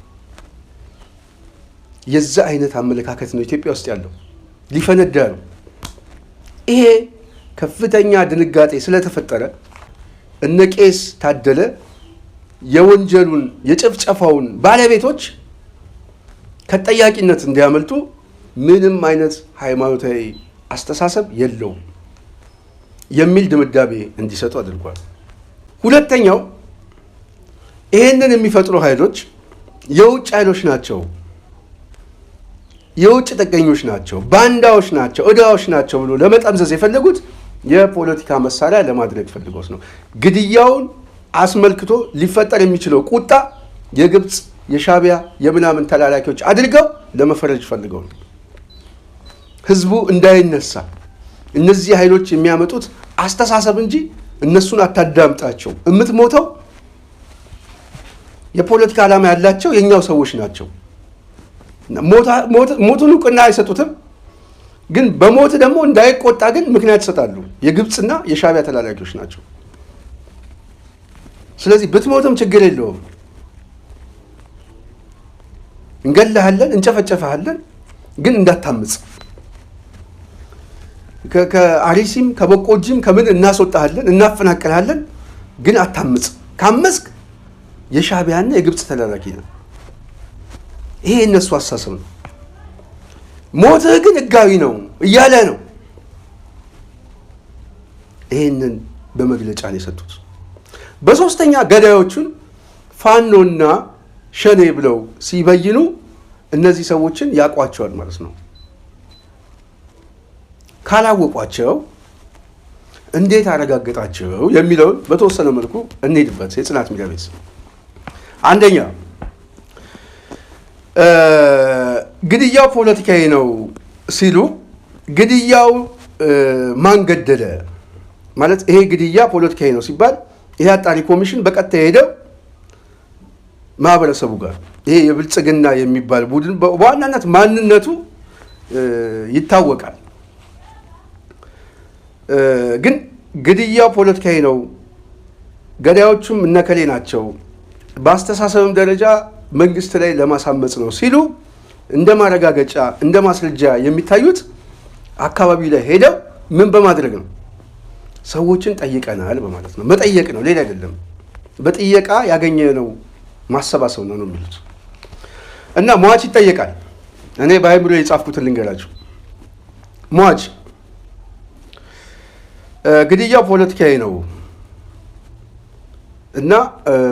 የዛ አይነት አመለካከት ነው ኢትዮጵያ ውስጥ ያለው። ሊፈነዳ ነው። ይሄ ከፍተኛ ድንጋጤ ስለተፈጠረ እነ ቄስ ታደለ የወንጀሉን የጭፍጨፋውን ባለቤቶች ከጠያቂነት እንዲያመልጡ ምንም አይነት ሃይማኖታዊ አስተሳሰብ የለውም የሚል ድምዳሜ እንዲሰጡ አድርጓል። ሁለተኛው ይሄንን የሚፈጥሩ ኃይሎች የውጭ ኃይሎች ናቸው፣ የውጭ ጥገኞች ናቸው፣ ባንዳዎች ናቸው፣ ዕዳዎች ናቸው ብሎ ለመጠምዘዝ የፈለጉት የፖለቲካ መሳሪያ ለማድረግ ፈልገውት ነው። ግድያውን አስመልክቶ ሊፈጠር የሚችለው ቁጣ የግብፅ የሻቢያ የምናምን ተላላኪዎች አድርገው ለመፈረጅ ፈልገው ነው። ህዝቡ እንዳይነሳ እነዚህ ኃይሎች የሚያመጡት አስተሳሰብ እንጂ እነሱን አታዳምጣቸው። የምትሞተው የፖለቲካ ዓላማ ያላቸው የኛው ሰዎች ናቸው። ሞቱን እውቅና አይሰጡትም፣ ግን በሞት ደግሞ እንዳይቆጣ ግን ምክንያት ይሰጣሉ። የግብፅና የሻቢያ ተላላኪዎች ናቸው። ስለዚህ ብትሞትም ችግር የለውም፣ እንገላሃለን፣ እንጨፈጨፈሃለን፣ ግን እንዳታምጽ። ከአሪሲም ከበቆጂም ከምን እናስወጣሃለን፣ እናፈናቅልሃለን፣ ግን አታምጽ። ካመጽክ የሻቢያና የግብፅ ተላላኪ ነው። ይሄ እነሱ አሳሰብ ነው። ሞትህ ግን ህጋዊ ነው እያለ ነው። ይሄንን በመግለጫ ነው የሰጡት። በሶስተኛ ገዳዮቹን ፋኖና ሸኔ ብለው ሲበይኑ እነዚህ ሰዎችን ያቋቸዋል ማለት ነው። ካላወቋቸው እንዴት አረጋግጣቸው የሚለውን በተወሰነ መልኩ እንሄድበት። የጽናት ሚዲያ ቤት አንደኛ ግድያው ፖለቲካዊ ነው ሲሉ ግድያው ማን ገደለ ማለት ይሄ ግድያ ፖለቲካዊ ነው ሲባል ይሄ አጣሪ ኮሚሽን በቀጥታ ሄደው ማህበረሰቡ ጋር ይሄ የብልጽግና የሚባል ቡድን በዋናነት ማንነቱ ይታወቃል። ግን ግድያው ፖለቲካዊ ነው፣ ገዳዮቹም እነከሌ ናቸው፣ በአስተሳሰብም ደረጃ መንግስት ላይ ለማሳመጽ ነው ሲሉ እንደ ማረጋገጫ እንደ ማስረጃ የሚታዩት አካባቢ ላይ ሄደው ምን በማድረግ ነው? ሰዎችን ጠይቀናል በማለት ነው። መጠየቅ ነው፣ ሌላ አይደለም። በጥየቃ ያገኘነው ማሰባሰብ ነው የሚሉት እና ሟች ይጠየቃል። እኔ በአይምሮ የጻፍኩትን ልንገራችሁ። ሟች ግድያው ፖለቲካዊ ነው እና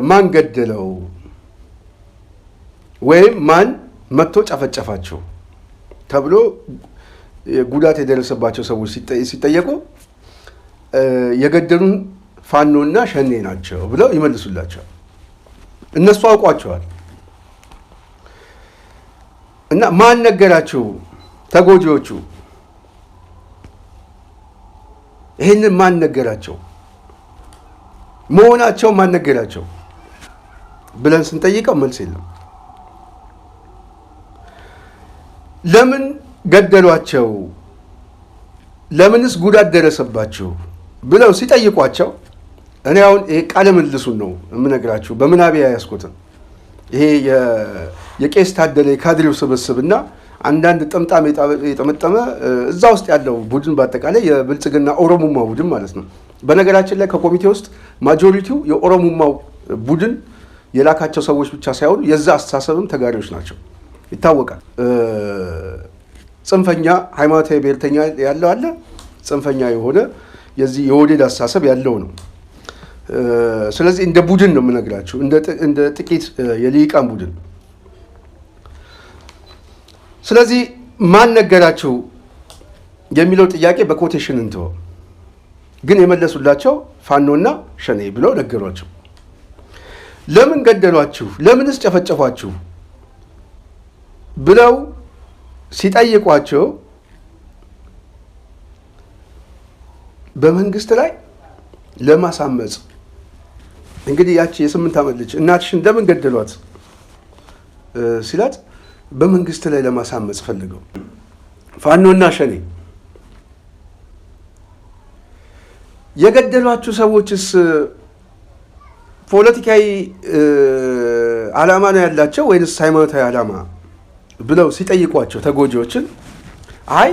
ማን ገደለው ወይም ማን መጥቶ ጨፈጨፋቸው ተብሎ ጉዳት የደረሰባቸው ሰዎች ሲጠየቁ የገደሉን ፋኖና ሸኔ ናቸው ብለው ይመልሱላቸዋል። እነሱ አውቋቸዋል እና ማን ነገራቸው? ተጎጂዎቹ ይህንን ማን ነገራቸው? መሆናቸው ማን ነገራቸው ብለን ስንጠይቀው መልስ የለም። ለምን ገደሏቸው? ለምንስ ጉዳት ደረሰባቸው ብለው ሲጠይቋቸው እኔ አሁን ይሄ ቃለ ምልልሱን ነው የምነግራችሁ በምናቤ ያስቆጥን ይሄ የቄስ ታደለ የካድሬው ስብስብና አንዳንድ ጥምጣም የጠመጠመ እዛ ውስጥ ያለው ቡድን በአጠቃላይ የብልጽግና ኦሮሞማ ቡድን ማለት ነው። በነገራችን ላይ ከኮሚቴ ውስጥ ማጆሪቲው የኦሮሞማው ቡድን የላካቸው ሰዎች ብቻ ሳይሆኑ የዛ አስተሳሰብም ተጋሪዎች ናቸው፣ ይታወቃል። ጽንፈኛ ሃይማኖታዊ ብሔርተኛ ያለው አለ፣ ጽንፈኛ የሆነ የዚህ የወዴድ አስተሳሰብ ያለው ነው። ስለዚህ እንደ ቡድን ነው የምነግራችሁ፣ እንደ ጥቂት የልሂቃን ቡድን። ስለዚህ ማን ነገራችሁ የሚለው ጥያቄ በኮቴሽን እንተው፣ ግን የመለሱላቸው ፋኖና ሸኔ ብለው ነገሯቸው። ለምን ገደሏችሁ? ለምንስ ጨፈጨፏችሁ ብለው ሲጠይቋቸው በመንግስት ላይ ለማሳመጽ እንግዲህ ያቺ የ8 ዓመት ልጅ እናትሽን ለምን ገደሏት ሲላት በመንግስት ላይ ለማሳመጽ ፈልገው ፋኖና ሸኔ የገደሏችሁ ሰዎችስ ፖለቲካዊ ዓላማ ነው ያላቸው ወይንስ ሃይማኖታዊ ዓላማ ብለው ሲጠይቋቸው ተጎጂዎችን አይ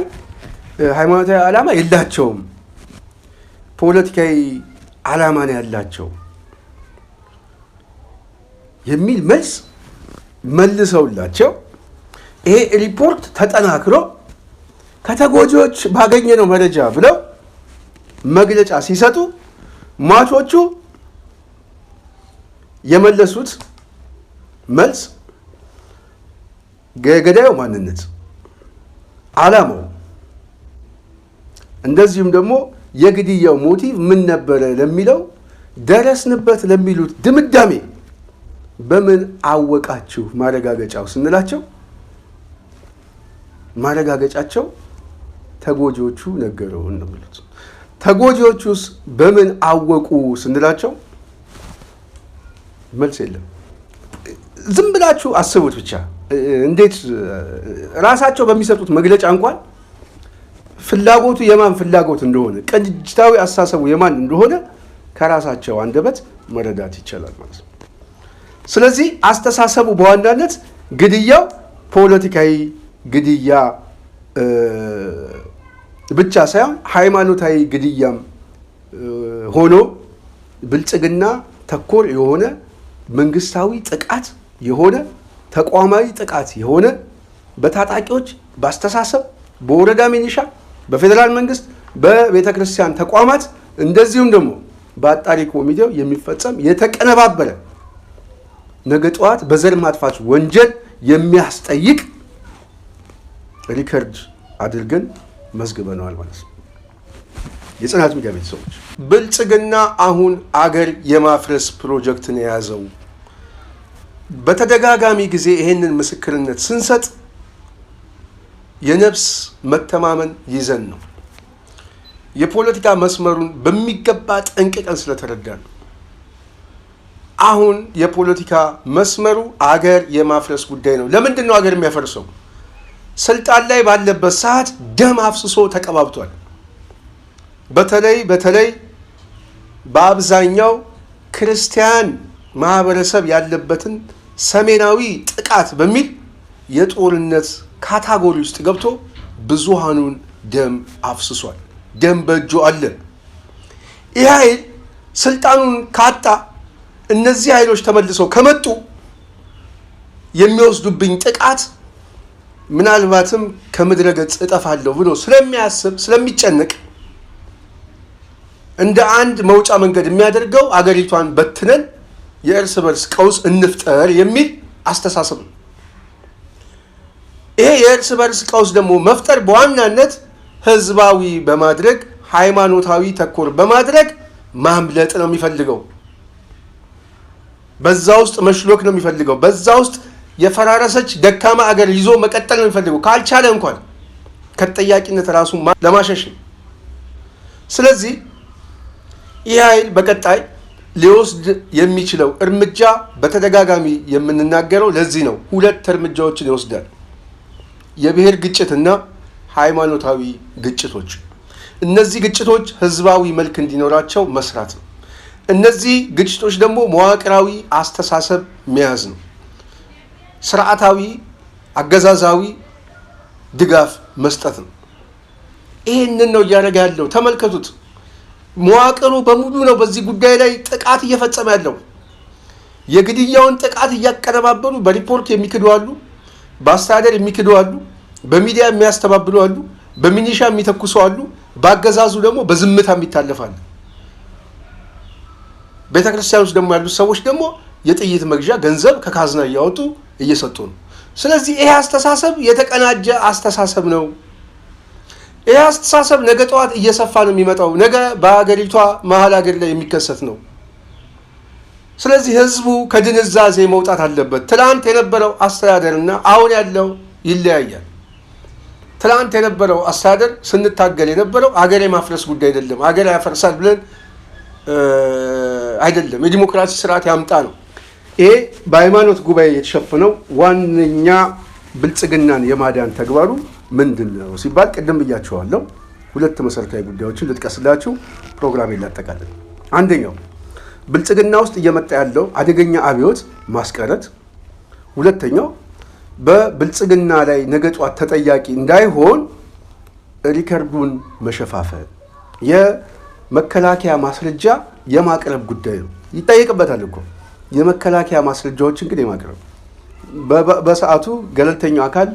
ሃይማኖታዊ ዓላማ የላቸውም ፖለቲካዊ ዓላማ ነው ያላቸው የሚል መልስ መልሰውላቸው ይሄ ሪፖርት ተጠናክሮ ከተጎጂዎች ባገኘነው መረጃ ብለው መግለጫ ሲሰጡ ሟቾቹ የመለሱት መልስ ገዳዩ ማንነት፣ ዓላማው፣ እንደዚሁም ደግሞ የግድያው ሞቲቭ ምን ነበረ ለሚለው ደረስንበት ለሚሉት ድምዳሜ በምን አወቃችሁ ማረጋገጫው ስንላቸው ማረጋገጫቸው ተጎጂዎቹ ነገረውን ነው የሚሉት። ተጎጂዎቹስ በምን አወቁ ስንላቸው መልስ የለም። ዝም ብላችሁ አስቡት ብቻ እንዴት ራሳቸው በሚሰጡት መግለጫ እንኳን ፍላጎቱ የማን ፍላጎት እንደሆነ ቅንጅታዊ አስተሳሰቡ የማን እንደሆነ ከራሳቸው አንደበት መረዳት ይቻላል ማለት ነው። ስለዚህ አስተሳሰቡ በዋናነት ግድያው ፖለቲካዊ ግድያ ብቻ ሳይሆን ሃይማኖታዊ ግድያም ሆኖ ብልጽግና ተኮር የሆነ መንግስታዊ ጥቃት የሆነ ተቋማዊ ጥቃት የሆነ በታጣቂዎች በአስተሳሰብ በወረዳ ሚኒሻ በፌዴራል መንግስት በቤተ ክርስቲያን ተቋማት እንደዚሁም ደግሞ በአጣሪ ኮሚቴው የሚፈጸም የተቀነባበረ ነገ ጠዋት በዘር ማጥፋት ወንጀል የሚያስጠይቅ ሪከርድ አድርገን መዝግበነዋል ማለት ነው። የጽናት ሚዲያ ቤተሰቦች ብልጽግና አሁን አገር የማፍረስ ፕሮጀክትን የያዘው በተደጋጋሚ ጊዜ ይሄንን ምስክርነት ስንሰጥ የነፍስ መተማመን ይዘን ነው። የፖለቲካ መስመሩን በሚገባ ጠንቅቀን ስለተረዳን ነው። አሁን የፖለቲካ መስመሩ አገር የማፍረስ ጉዳይ ነው። ለምንድን ነው አገር የሚያፈርሰው? ስልጣን ላይ ባለበት ሰዓት ደም አፍስሶ ተቀባብቷል። በተለይ በአብዛኛው ክርስቲያን ማህበረሰብ ያለበትን ሰሜናዊ ጥቃት በሚል የጦርነት ካታጎሪ ውስጥ ገብቶ ብዙሃኑን ደም አፍስሷል። ደም በእጁ አለ። ይህ ኃይል ስልጣኑን ካጣ እነዚህ ኃይሎች ተመልሰው ከመጡ የሚወስዱብኝ ጥቃት ምናልባትም ከምድረ ገጽ እጠፋለሁ ብሎ ስለሚያስብ ስለሚጨነቅ እንደ አንድ መውጫ መንገድ የሚያደርገው አገሪቷን በትነን የእርስ በርስ ቀውስ እንፍጠር የሚል አስተሳሰብ ነው። ይሄ የእርስ በርስ ቀውስ ደግሞ መፍጠር በዋናነት ህዝባዊ በማድረግ ሃይማኖታዊ ተኮር በማድረግ ማምለጥ ነው የሚፈልገው። በዛ ውስጥ መሽሎክ ነው የሚፈልገው። በዛ ውስጥ የፈራረሰች ደካማ አገር ይዞ መቀጠል ነው የሚፈልገው። ካልቻለ እንኳን ከተጠያቂነት ራሱን ለማሸሽ። ስለዚህ ይህ ኃይል በቀጣይ ሊወስድ የሚችለው እርምጃ በተደጋጋሚ የምንናገረው ለዚህ ነው። ሁለት እርምጃዎችን ይወስዳል። የብሔር ግጭትና ሃይማኖታዊ ግጭቶች። እነዚህ ግጭቶች ህዝባዊ መልክ እንዲኖራቸው መስራት ነው። እነዚህ ግጭቶች ደግሞ መዋቅራዊ አስተሳሰብ መያዝ ነው። ስርዓታዊ አገዛዛዊ ድጋፍ መስጠት ነው። ይህንን ነው እያደረገ ያለው። ተመልከቱት። መዋቅሩ በሙሉ ነው በዚህ ጉዳይ ላይ ጥቃት እየፈጸመ ያለው። የግድያውን ጥቃት እያቀነባበሩ በሪፖርት የሚክዱ አሉ፣ በአስተዳደር የሚክዱ አሉ፣ በሚዲያ የሚያስተባብሉ አሉ፣ በሚኒሻ የሚተኩሱ አሉ፣ በአገዛዙ ደግሞ በዝምታ የሚታለፋሉ። ቤተክርስቲያን ውስጥ ደግሞ ያሉት ሰዎች ደግሞ የጥይት መግዣ ገንዘብ ከካዝና እያወጡ እየሰጡ ነው። ስለዚህ ይሄ አስተሳሰብ የተቀናጀ አስተሳሰብ ነው። ይሄ አስተሳሰብ ነገ ጠዋት እየሰፋ ነው የሚመጣው። ነገ በሀገሪቷ መሀል ሀገር ላይ የሚከሰት ነው። ስለዚህ ህዝቡ ከድንዛዜ መውጣት አለበት። ትላንት የነበረው አስተዳደርና አሁን ያለው ይለያያል። ትላንት የነበረው አስተዳደር ስንታገል የነበረው አገር የማፍረስ ጉዳይ አይደለም። አገር ያፈርሳል ብለን አይደለም፣ የዲሞክራሲ ስርዓት ያምጣ ነው። ይሄ በሃይማኖት ጉባኤ የተሸፈነው ዋነኛ ብልጽግናን የማዳን ተግባሩ ምንድን ነው ሲባል ቅድም ብያቸዋለሁ። ሁለት መሰረታዊ ጉዳዮችን ልጥቀስላችሁ፣ ፕሮግራም ይላጠቃለን። አንደኛው ብልጽግና ውስጥ እየመጣ ያለው አደገኛ አብዮት ማስቀረት፣ ሁለተኛው በብልጽግና ላይ ነገ ጧት ተጠያቂ እንዳይሆን ሪከርዱን መሸፋፈን፣ የመከላከያ ማስረጃ የማቅረብ ጉዳይ ነው። ይጠየቅበታል እኮ የመከላከያ ማስረጃዎችን ግን የማቅረብ በሰዓቱ ገለልተኛው አካል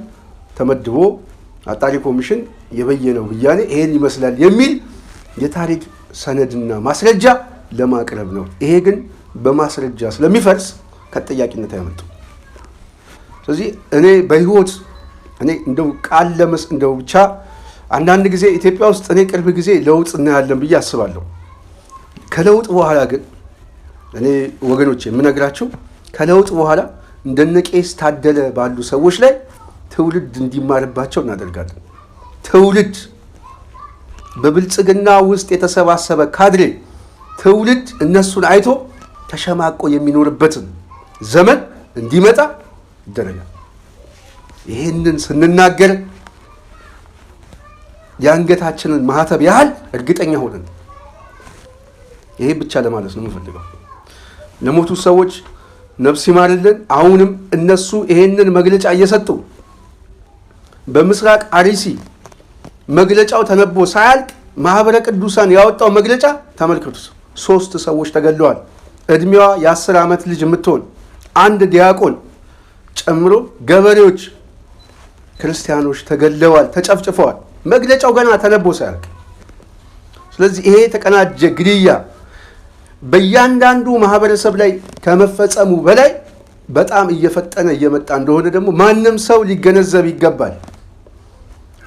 ተመድቦ አጣሪ ኮሚሽን የበየነው ብያኔ ይሄን ይመስላል የሚል የታሪክ ሰነድና ማስረጃ ለማቅረብ ነው። ይሄ ግን በማስረጃ ስለሚፈርስ ከተጠያቂነት አይመጡ። ስለዚህ እኔ በህይወት እንደው ቃል ለመስ እንደው ብቻ አንዳንድ ጊዜ ኢትዮጵያ ውስጥ እኔ ቅርብ ጊዜ ለውጥ እናያለን ብዬ አስባለሁ። ከለውጥ በኋላ ግን እኔ ወገኖቼ የምነግራቸው ከለውጥ በኋላ እንደነ ቄስ ታደለ ባሉ ሰዎች ላይ ትውልድ እንዲማርባቸው እናደርጋለን። ትውልድ በብልጽግና ውስጥ የተሰባሰበ ካድሬ ትውልድ እነሱን አይቶ ተሸማቆ የሚኖርበትን ዘመን እንዲመጣ ይደረጋል። ይህንን ስንናገር የአንገታችንን ማህተብ ያህል እርግጠኛ ሆነን ይሄ ብቻ ለማለት ነው የምፈልገው። ለሞቱ ሰዎች ነፍስ ይማርልን። አሁንም እነሱ ይሄንን መግለጫ እየሰጡ በምስራቅ አርሲ መግለጫው ተነቦ ሳያልቅ ማህበረ ቅዱሳን ያወጣው መግለጫ ተመልከቱት። 3 ሰዎች ተገለዋል። እድሜዋ የ10 ዓመት ልጅ የምትሆን አንድ ዲያቆን ጨምሮ ገበሬዎች ክርስቲያኖች ተገለዋል፣ ተጨፍጭፈዋል። መግለጫው ገና ተነቦ ሳያልቅ። ስለዚህ ይሄ የተቀናጀ ግድያ በእያንዳንዱ ማህበረሰብ ላይ ከመፈጸሙ በላይ በጣም እየፈጠነ እየመጣ እንደሆነ ደግሞ ማንም ሰው ሊገነዘብ ይገባል።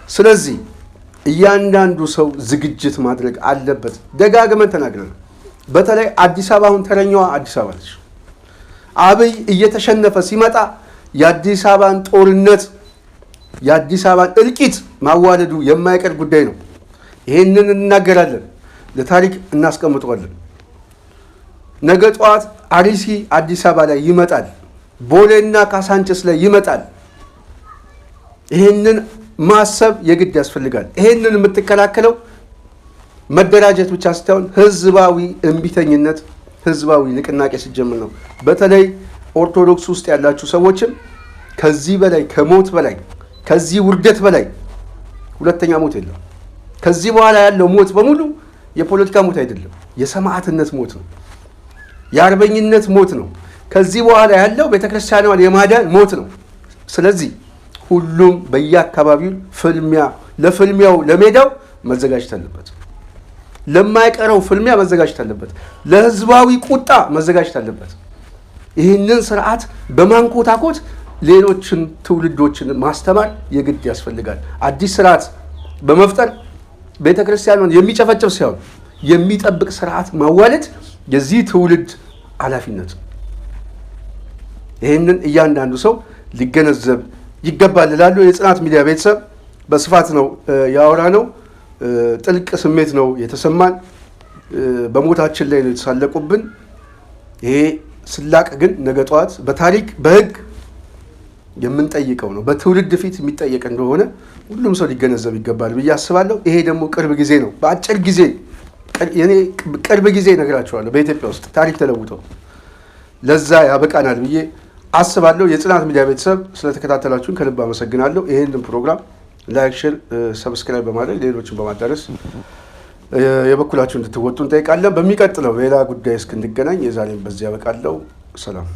ስለዚህ እያንዳንዱ ሰው ዝግጅት ማድረግ አለበት። ደጋግመን ተናግረናል። በተለይ አዲስ አበባ አሁን ተረኛዋ አዲስ አበባ ነች። አብይ እየተሸነፈ ሲመጣ የአዲስ አበባን ጦርነት የአዲስ አበባን እልቂት ማዋለዱ የማይቀር ጉዳይ ነው። ይሄንን እናገራለን፣ ለታሪክ እናስቀምጠዋለን። ነገ ጠዋት አርሲ አዲስ አበባ ላይ ይመጣል፣ ቦሌና ካሳንችስ ላይ ይመጣል። ይሄንን ማሰብ የግድ ያስፈልጋል። ይሄንን የምትከላከለው መደራጀት ብቻ ሳይሆን ህዝባዊ እምቢተኝነት፣ ህዝባዊ ንቅናቄ ሲጀምር ነው። በተለይ ኦርቶዶክስ ውስጥ ያላችሁ ሰዎችም ከዚህ በላይ ከሞት በላይ ከዚህ ውርደት በላይ ሁለተኛ ሞት የለም። ከዚህ በኋላ ያለው ሞት በሙሉ የፖለቲካ ሞት አይደለም፣ የሰማዕትነት ሞት ነው፣ የአርበኝነት ሞት ነው። ከዚህ በኋላ ያለው ቤተክርስቲያኗን የማዳን ሞት ነው። ስለዚህ ሁሉም በየአካባቢው ለፍልሚያው ለሜዳው መዘጋጀት አለበት። ለማይቀረው ፍልሚያ መዘጋጀት አለበት። ለህዝባዊ ቁጣ መዘጋጀት አለበት። ይህንን ስርዓት በማንኮታኮት ሌሎችን ትውልዶችን ማስተማር የግድ ያስፈልጋል። አዲስ ስርዓት በመፍጠር ቤተክርስቲያኑን የሚጨፈጭፍ ሳይሆን የሚጠብቅ ስርዓት ማዋለድ የዚህ ትውልድ ኃላፊነት ነው። ይህንን እያንዳንዱ ሰው ሊገነዘብ ይገባል እላለሁ። የጽናት ሚዲያ ቤተሰብ በስፋት ነው ያወራ ነው። ጥልቅ ስሜት ነው የተሰማን። በሞታችን ላይ ነው የተሳለቁብን። ይሄ ስላቅ ግን ነገ ጠዋት በታሪክ በህግ የምንጠይቀው ነው። በትውልድ ፊት የሚጠየቅ እንደሆነ ሁሉም ሰው ሊገነዘብ ይገባል ብዬ አስባለሁ። ይሄ ደግሞ ቅርብ ጊዜ ነው። በአጭር ጊዜ ቅርብ ጊዜ እነግራችኋለሁ በኢትዮጵያ ውስጥ ታሪክ ተለውጦ ለዛ ያበቃናል ብዬ አስባለሁ። የጽናት ሚዲያ ቤተሰብ ስለተከታተላችሁን ከልብ አመሰግናለሁ። ይህንን ፕሮግራም ላይክ፣ ሼር፣ ሰብስክራይብ በማድረግ ሌሎችን በማዳረስ የበኩላችሁ እንድትወጡ እንጠይቃለን። በሚቀጥለው ሌላ ጉዳይ እስክንገናኝ የዛሬን በዚህ ያበቃለሁ። ሰላም።